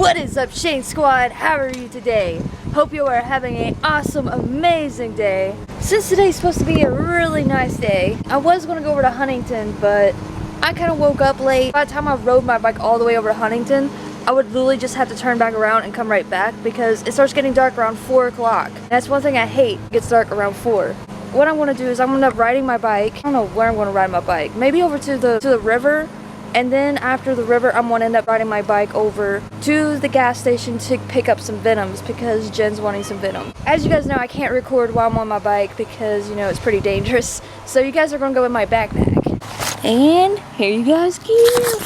What is up, Shane Squad? How are you today? Hope you are having an awesome, amazing day. Since today's supposed to be a really nice day, I was going to go over to Huntington, but I kind of woke up late. By the time I rode my bike all the way over to Huntington, I would literally just have to turn back around and come right back because it starts getting dark around 4 o'clock. That's one thing I hate, it gets dark around 4. What I'm going to do is I'm going to end up riding my bike. I don't know where I'm going to ride my bike. Maybe over to the river. And then after the river, I'm going to end up riding my bike over to the gas station to pick up some Venoms because Jen's wanting some Venom. As you guys know, I can't record while I'm on my bike because, you know, it's pretty dangerous. So you guys are going to go with my backpack. And here you guys go.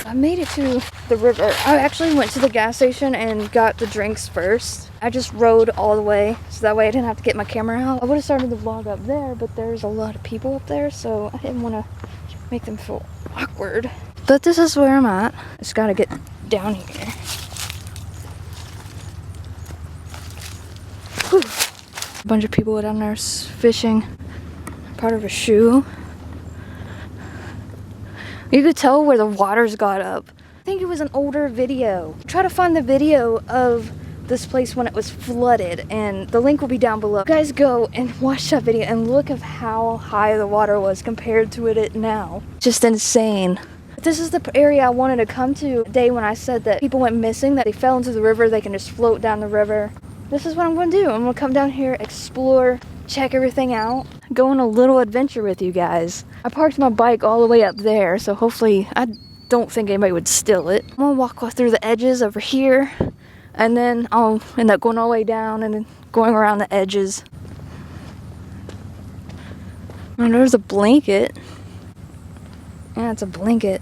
I made it to the river. I actually went to the gas station and got the drinks first. I just rode all the way, so that way I didn't have to get my camera out. I would have started the vlog up there, but there's a lot of people up there, so I didn't want to make them feel awkward. But this is where I'm at. Just gotta get down here. Whew. A bunch of people down there fishing. Part of a shoe. You could tell where the waters got up. I think it was an older video. Try to find the video of this place when it was flooded, and the link will be down below. You guys go and watch that video and look at how high the water was compared to it now. Just insane. This is the area I wanted to come to the day when I said that people went missing, that they fell into the river, they can just float down the river. This is what I'm going to do. I'm going to come down here, explore, check everything out, go on a little adventure with you guys. I parked my bike all the way up there, so hopefully I don't think anybody would steal it. I'm going to walk through the edges over here, and then I'll end up going all the way down and then going around the edges. And there's a blanket. Yeah, it's a blanket.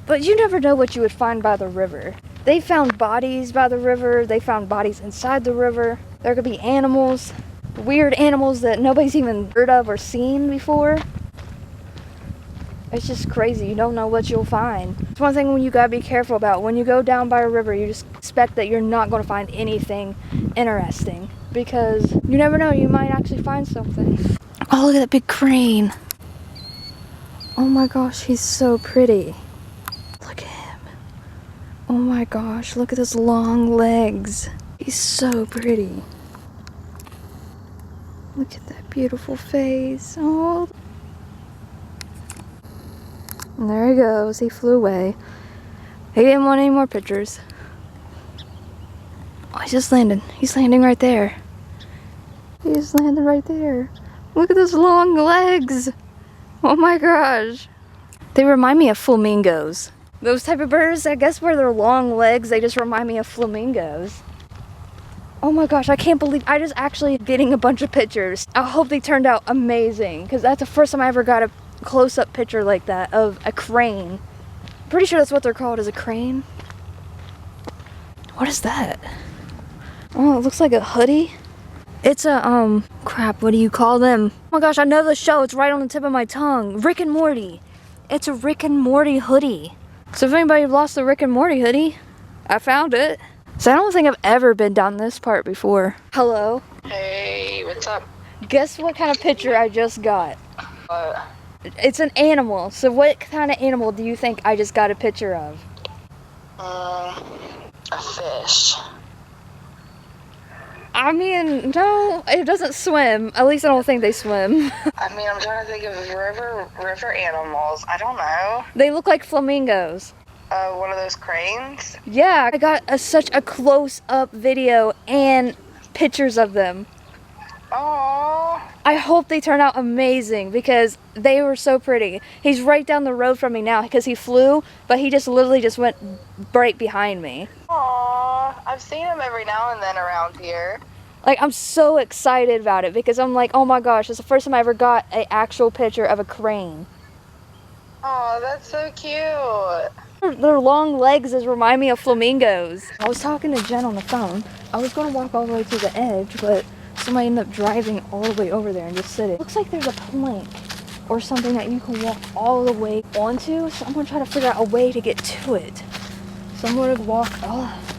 But you never know what you would find by the river. They found bodies by the river. They found bodies inside the river. There could be animals, weird animals that nobody's even heard of or seen before. It's just crazy. You don't know what you'll find. It's one thing when you gotta be careful about. When you go down by a river, you just expect that you're not going to find anything interesting. Because you never know, you might actually find something. Oh, look at that big crane. Oh my gosh, he's so pretty. Look at him. Oh my gosh, look at his long legs. He's so pretty. Look at that beautiful face. Oh. And there he goes. He flew away. He didn't want any more pictures. Oh, he's just landing. He's landing right there. He's landing right there. Look at those long legs. Oh my gosh. They remind me of flamingos. Those type of birds, I guess where their long legs, they just remind me of flamingos. Oh my gosh, I can't believe I just actually getting a bunch of pictures. I hope they turned out amazing because that's the first time I ever got a close-up picture like that of a crane. Pretty sure that's what they're called, is a crane. What is that? Oh, it looks like a hoodie. It's a, crap, what do you call them? Oh my gosh, I know the show. It's right on the tip of my tongue. Rick and Morty. It's a Rick and Morty hoodie. So if anybody lost the Rick and Morty hoodie, I found it. So I don't think I've ever been down this part before. Hello? Hey, what's up? Guess what kind of picture I just got? What? It's an animal. So what kind of animal do you think I just got a picture of? A fish. I mean, no, it doesn't swim. At least I don't think they swim. I mean, I'm trying to think of river animals. I don't know. They look like flamingos. One of those cranes? Yeah, I got such a close-up video and pictures of them. Aww. I hope they turn out amazing because they were so pretty. He's right down the road from me now because he flew, but he just literally just went right behind me. Aww. I've seen them every now and then around here. Like, I'm so excited about it because I'm like, oh my gosh, it's the first time I ever got an actual picture of a crane. Aw, that's so cute. Their long legs remind me of flamingos. I was talking to Jen on the phone. I was going to walk all the way to the edge, but somebody ended up driving all the way over there and just sitting. Looks like there's a plank or something that you can walk all the way onto, so I'm going to try to figure out a way to get to it. So I'm going to walk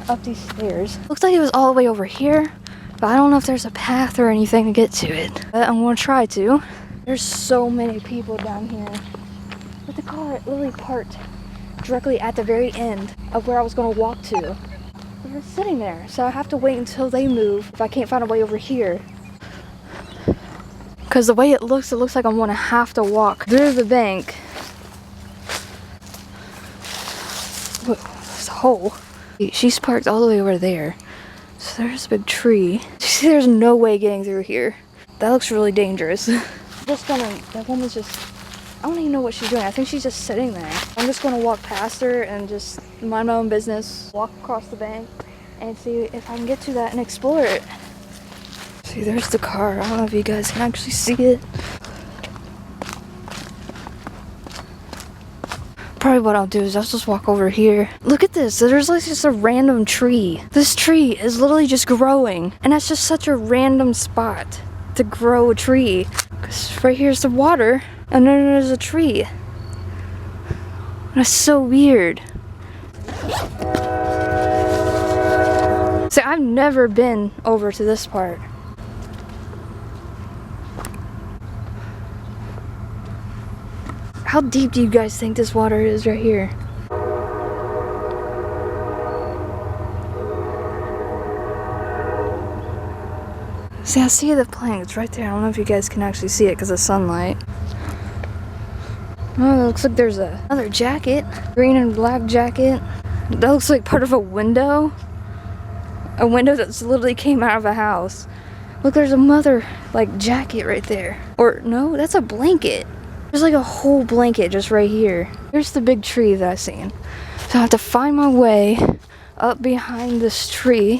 up these stairs. Looks like it was all the way over here, but I don't know if there's a path or anything to get to it. But I'm going to try to. There's so many people down here. But the car literally parked directly at the very end of where I was gonna walk to. They're sitting there, so I have to wait until they move if I can't find a way over here. Because the way it looks like I'm gonna have to walk through the bank. Whoa, there's a hole. She's parked all the way over there. So there's a big tree. See, there's no way getting through here. That looks really dangerous. That woman's just, I don't even know what she's doing. I think she's just sitting there. I'm just gonna walk past her and just mind my own business, walk across the bank and see if I can get to that and explore it. See, there's the car. I don't know if you guys can actually see it. Probably what I'll do is I'll just walk over here. Look at this. There's like just a random tree. This tree is literally just growing. And that's just such a random spot to grow a tree. Because right here's the water. And then there's a tree. That's so weird. See, I've never been over to this part. How deep do you guys think this water is right here? See, I see the plank. It's right there. I don't know if you guys can actually see it because of sunlight. Oh, it looks like there's another jacket. Green and black jacket. That looks like part of a window. A window that's literally came out of a house. Look, there's a mother, like, jacket right there. Or, no, that's a blanket. There's like a whole blanket just right here. Here's the big tree that I've seen. So I have to find my way up behind this tree.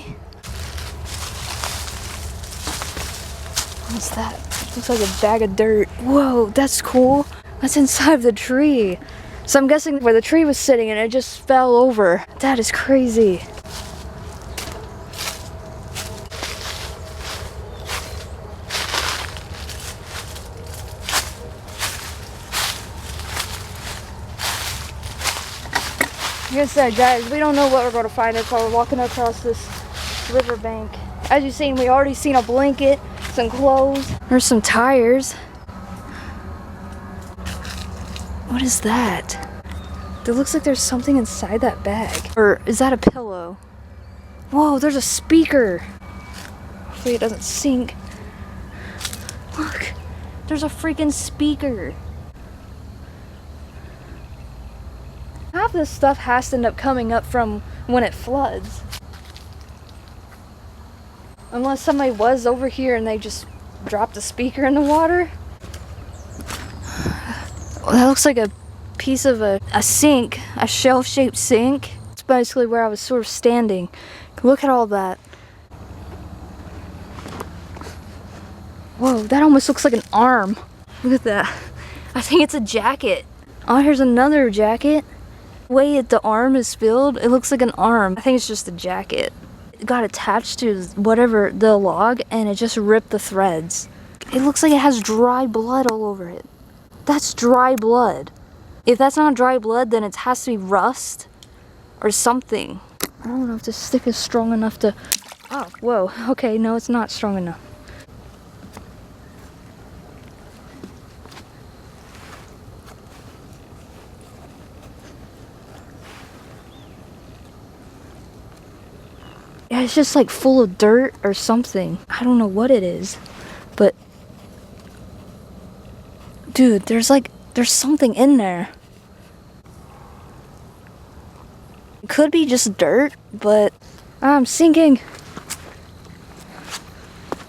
What's that? Looks like a bag of dirt. Whoa, that's cool. That's inside the tree. So I'm guessing where the tree was sitting and it just fell over. That is crazy. Like I said, guys, we don't know what we're going to find if we're walking across this riverbank. As you've seen, we already seen a blanket, some clothes. There's some tires. What is that? It looks like there's something inside that bag. Or is that a pillow? Whoa, there's a speaker. Hopefully it doesn't sink. Look, there's a freaking speaker. Half this stuff has to end up coming up from when it floods. Unless somebody was over here and they just dropped a speaker in the water. Well, that looks like a piece of a sink, a shelf-shaped sink. It's basically where I was sort of standing. Look at all that. Whoa, that almost looks like an arm. Look at that. I think it's a jacket. Oh, here's another jacket. The way the arm is filled, it looks like an arm. I think it's just a jacket. It got attached to whatever, the log, and it just ripped the threads. It looks like it has dry blood all over it. That's dry blood. If that's not dry blood, then it has to be rust or something. I don't know if this stick is strong enough to... Oh, whoa. Okay, no, it's not strong enough. Yeah, it's just like full of dirt or something. I don't know what it is, but dude, there's something in there. It could be just dirt, but I'm sinking.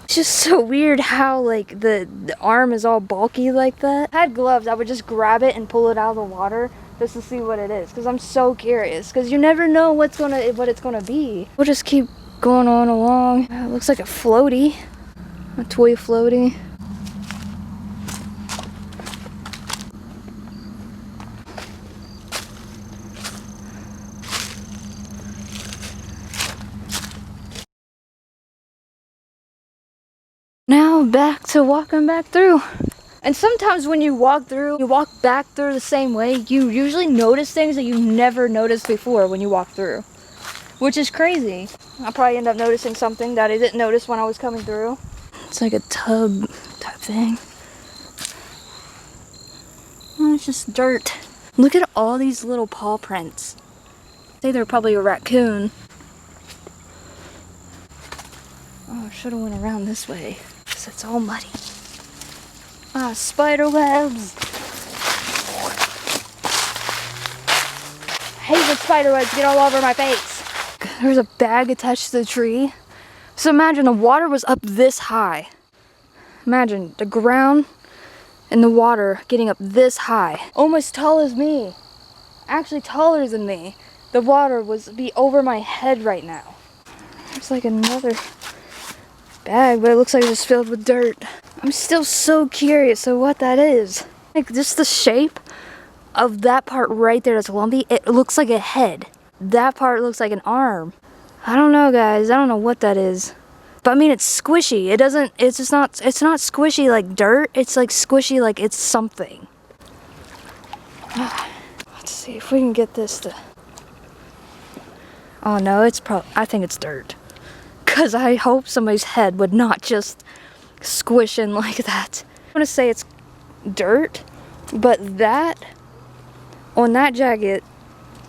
It's just so weird how like the arm is all bulky like that. If I had gloves, I would just grab it and pull it out of the water just to see what it is, because I'm so curious, because you never know what it's gonna be. We'll just keep going on along. It looks like a floaty, a toy floaty. Now back to walking back through. And sometimes when you walk back through the same way, you usually notice things that you never noticed before when you walk through. Which is crazy. I'll probably end up noticing something that I didn't notice when I was coming through. It's like a tub type thing. Oh, it's just dirt. Look at all these little paw prints. Say they're probably a raccoon. Oh, I should have went around this way because it's all muddy. Ah, spider webs. I hate when spider webs get all over my face. There's a bag attached to the tree. So imagine the water was up this high. Imagine the ground and the water getting up this high. Almost tall as me. Actually taller than me. The water would be over my head right now. It's like another bag, but it looks like it's filled with dirt. I'm still so curious of what that is. Like just the shape of that part right there that's lumpy, it looks like a head. That part looks like an arm. I don't know, guys. I don't know what that is. But I mean, it's squishy. It's not squishy like dirt. It's like squishy like it's something. Let's see if we can get this to... Oh no, I think it's dirt. Cause I hope somebody's head would not just squish in like that. I'm gonna say it's dirt, but that, on that jacket,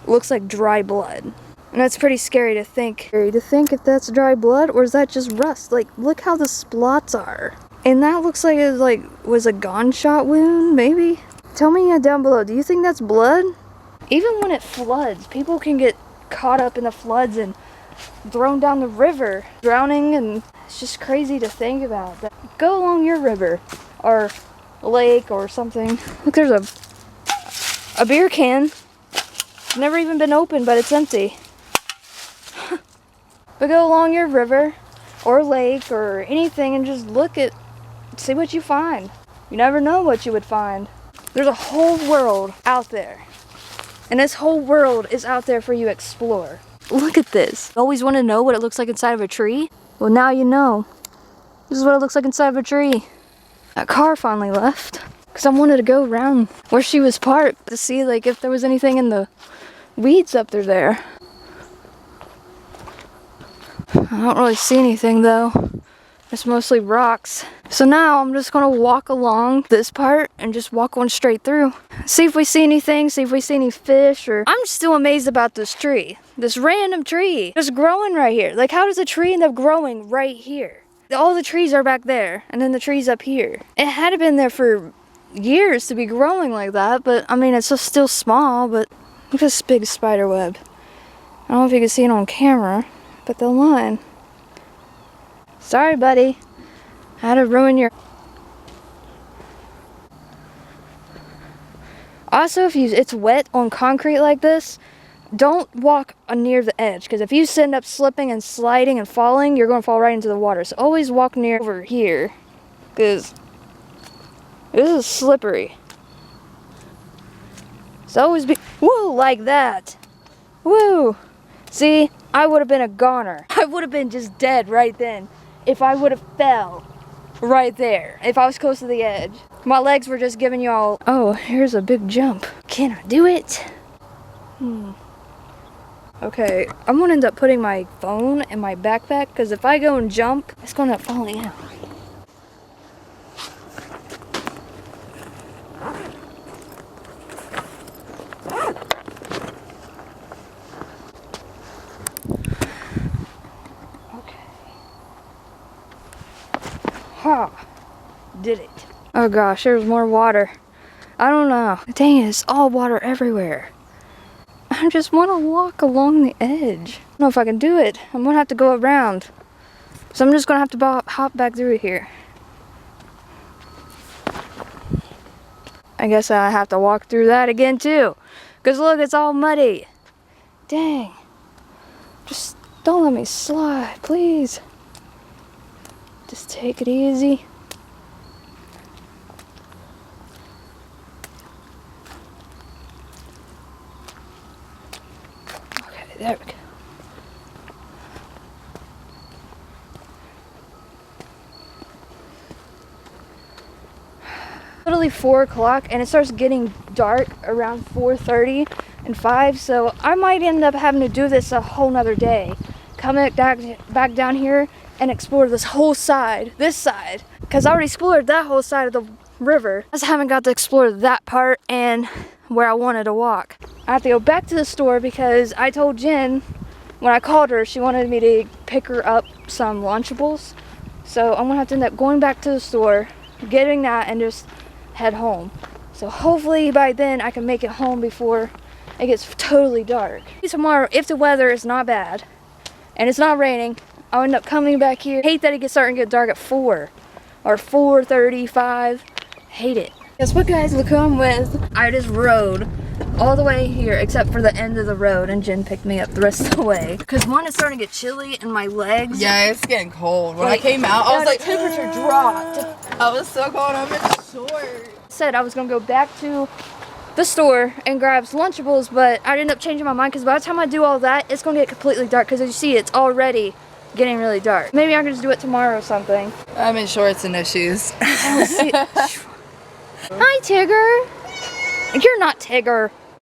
looks like dry blood. And that's pretty scary to think. If that's dry blood, or is that just rust? Like, look how the splots are. And that looks like it was a gunshot wound, maybe? Tell me down below, do you think that's blood? Even when it floods, people can get caught up in the floods and thrown down the river, drowning, and it's just crazy to think about. Go along your river, or lake, or something. Look, there's a beer can. It's never even been opened, but it's empty. But go along your river or lake or anything and just see what you find. You never know what you would find. There's a whole world out there. And this whole world is out there for you to explore. Look at this. Always want to know what it looks like inside of a tree? Well, now you know. This is what it looks like inside of a tree. That car finally left. Because I wanted to go around where she was parked to see like if there was anything in the weeds up there. I don't really see anything though. It's mostly rocks. So now I'm just gonna walk along this part and just walk on straight through. See if we see anything, see if we see any fish or... I'm still amazed about this tree. This random tree just growing right here. Like, how does a tree end up growing right here? All the trees are back there and then the trees up here. It had been there for years to be growing like that, but I mean, it's just still small, but look at this big spider web. I don't know if you can see it on camera, but the line. Sorry, buddy. I had to ruin your... Also, if it's wet on concrete like this, don't walk near the edge, because if you end up slipping and sliding and falling, you're going to fall right into the water. So always walk near over here, because this is slippery. So always be... Woo, like that. Woo. See, I would have been a goner. I would have been just dead right then if I would have fell right there, if I was close to the edge. My legs were just giving y'all... Oh, here's a big jump. Can I do it? Okay, I'm gonna end up putting my phone in my backpack, because if I go and jump, it's gonna end up falling out. Ha! Did it. Oh gosh, there's more water. I don't know. Dang it, it's all water everywhere. I just want to walk along the edge. I don't know if I can do it. I'm going to have to go around. So I'm just going to have to hop back through here. I guess I have to walk through that again too. Because look, it's all muddy. Dang. Just don't let me slide, please. Just take it easy. Okay, there we go. Literally 4 o'clock and it starts getting dark around 4:30 and 5, so I might end up having to do this a whole nother day. Come back down here and explore this whole side, this side, because I already explored that whole side of the river. I just haven't got to explore that part, and where I wanted to walk. I have to go back to the store because I told Jen when I called her she wanted me to pick her up some Lunchables. So I'm gonna have to end up going back to the store, getting that, and just head home. So hopefully by then I can make it home before it gets totally dark. Tomorrow, if the weather is not bad and it's not raining, I'll end up coming back here. Hate that it gets starting to get dark at 4 or 4:35. Hate it. Guess what, guys? Look who I'm with. I just rode all the way here except for the end of the road, and Jen picked me up the rest of the way. Because one, it's starting to get chilly in my legs. Yeah, it's getting cold. When I came out, I was like, temperature dropped. I was so cold. I'm in shorts. Said I was gonna go back to the store and grab some Lunchables, but I ended up changing my mind because by the time I do all that, it's gonna get completely dark. Because as you see, it's already getting really dark. Maybe I can just do it tomorrow or something. I'm in shorts and no shoes. Hi, Tigger. You're not Tigger.